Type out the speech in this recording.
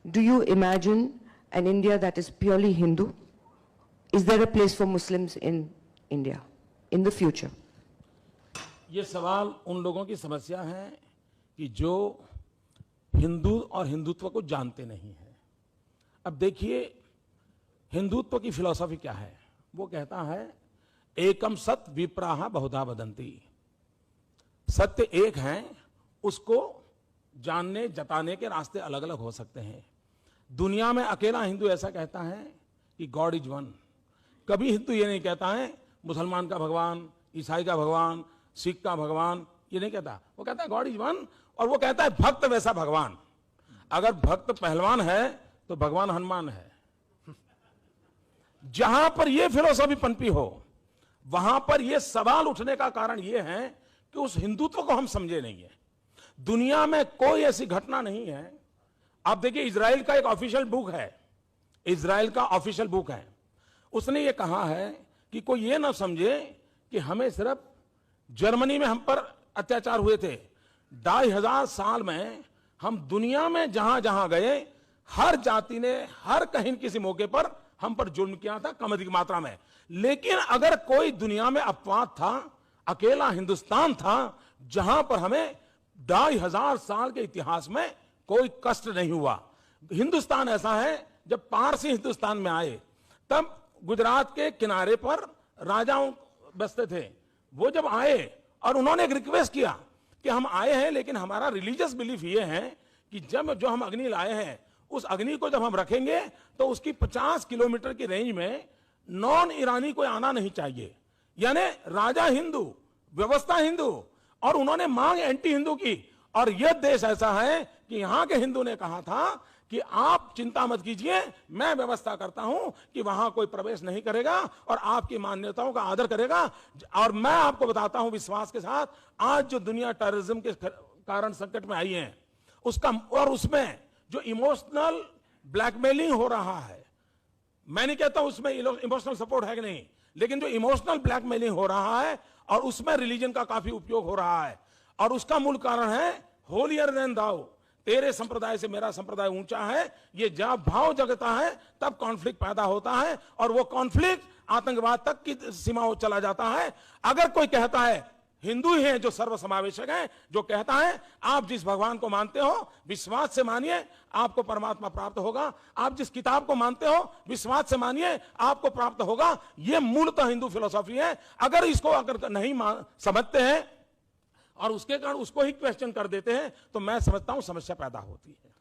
Do you imagine an India that is purely Hindu? Is there a place for Muslims in India in the future? ये सवाल उन लोगों की समस्या है कि जो हिंदू और हिंदुत्व को जानते नहीं है। अब देखिए, हिंदुत्व की फिलॉसफी क्या है? वो कहता है एकम सत विप्राह बहुधा वदंती। सत्य एक है, उसको जानने जताने के रास्ते अलग अलग हो सकते हैं। दुनिया में अकेला हिंदू ऐसा कहता है कि गॉड इज वन। कभी हिंदू ये नहीं कहता है मुसलमान का भगवान, ईसाई का भगवान, सिख का भगवान, ये नहीं कहता। वो कहता है गॉड इज वन, और वो कहता है भक्त वैसा भगवान। अगर भक्त पहलवान है तो भगवान हनुमान है। जहां पर यह फिलोसफी पनपी हो, वहां पर यह सवाल उठने का कारण यह है कि उस हिंदुत्व को हम समझे नहीं है। दुनिया में कोई ऐसी घटना नहीं है। आप देखिए, इजराइल का एक ऑफिशियल बुक है, इजराइल का ऑफिशियल बुक है। उसने ये कहा है कि कोई ये ना समझे कि हमें सिर्फ जर्मनी में हम पर अत्याचार हुए थे। 2500 साल में हम दुनिया में जहां जहां गए, हर जाति ने हर कहीं किसी मौके पर हम पर जुल्म किया था, कम अधिक मात्रा में। लेकिन अगर कोई दुनिया में अपवाद था, अकेला हिंदुस्तान था जहां पर हमें 2500 साल के इतिहास में कोई कष्ट नहीं हुआ। हिंदुस्तान ऐसा है, जब पारसी हिंदुस्तान में आए तब गुजरात के किनारे पर राजाओं बसते थे। वो जब आए और उन्होंने एक रिक्वेस्ट किया कि हम आए हैं, लेकिन हमारा रिलीजियस बिलीफ ये है कि जब जो हम अग्नि लाए हैं, उस अग्नि को जब हम रखेंगे तो उसकी 50 किलोमीटर की रेंज में नॉन ईरानी कोई आना नहीं चाहिए। यानी राजा हिंदू, व्यवस्था हिंदू, और उन्होंने मांग एंटी हिंदू की। और यह देश ऐसा है कि यहां के हिंदू ने कहा था कि आप चिंता मत कीजिए, मैं व्यवस्था करता हूं कि वहां कोई प्रवेश नहीं करेगा और आपकी मान्यताओं का आदर करेगा। और मैं आपको बताता हूं विश्वास के साथ, आज जो दुनिया टेररिज्म के कारण संकट में आई है, उसका और उसमें जो इमोशनल ब्लैकमेलिंग हो रहा है, मैं नहीं कहता उसमें इमोशनल सपोर्ट है कि नहीं, लेकिन जो इमोशनल ब्लैकमेलिंग हो रहा है और उसमें रिलीजन का काफी उपयोग हो रहा है, और उसका मूल कारण है होलियर देन दाउ। तेरे संप्रदाय से मेरा संप्रदाय ऊंचा है, ये जब भाव जगता है तब कॉन्फ्लिक्ट पैदा होता है, और वो कॉन्फ्लिक्ट आतंकवाद तक की सीमाओं चला जाता है। अगर कोई कहता है हिंदू ही है जो सर्वसमावेशक है, जो कहता है आप जिस भगवान को मानते हो विश्वास से मानिए आपको परमात्मा प्राप्त होगा, आप जिस किताब को मानते हो विश्वास से मानिए आपको प्राप्त होगा, यह मूलतः हिंदू फिलॉसफी है। अगर इसको अगर नहीं समझते हैं और उसके कारण उसको ही क्वेश्चन कर देते हैं, तो मैं समझता हूं समस्या पैदा होती है।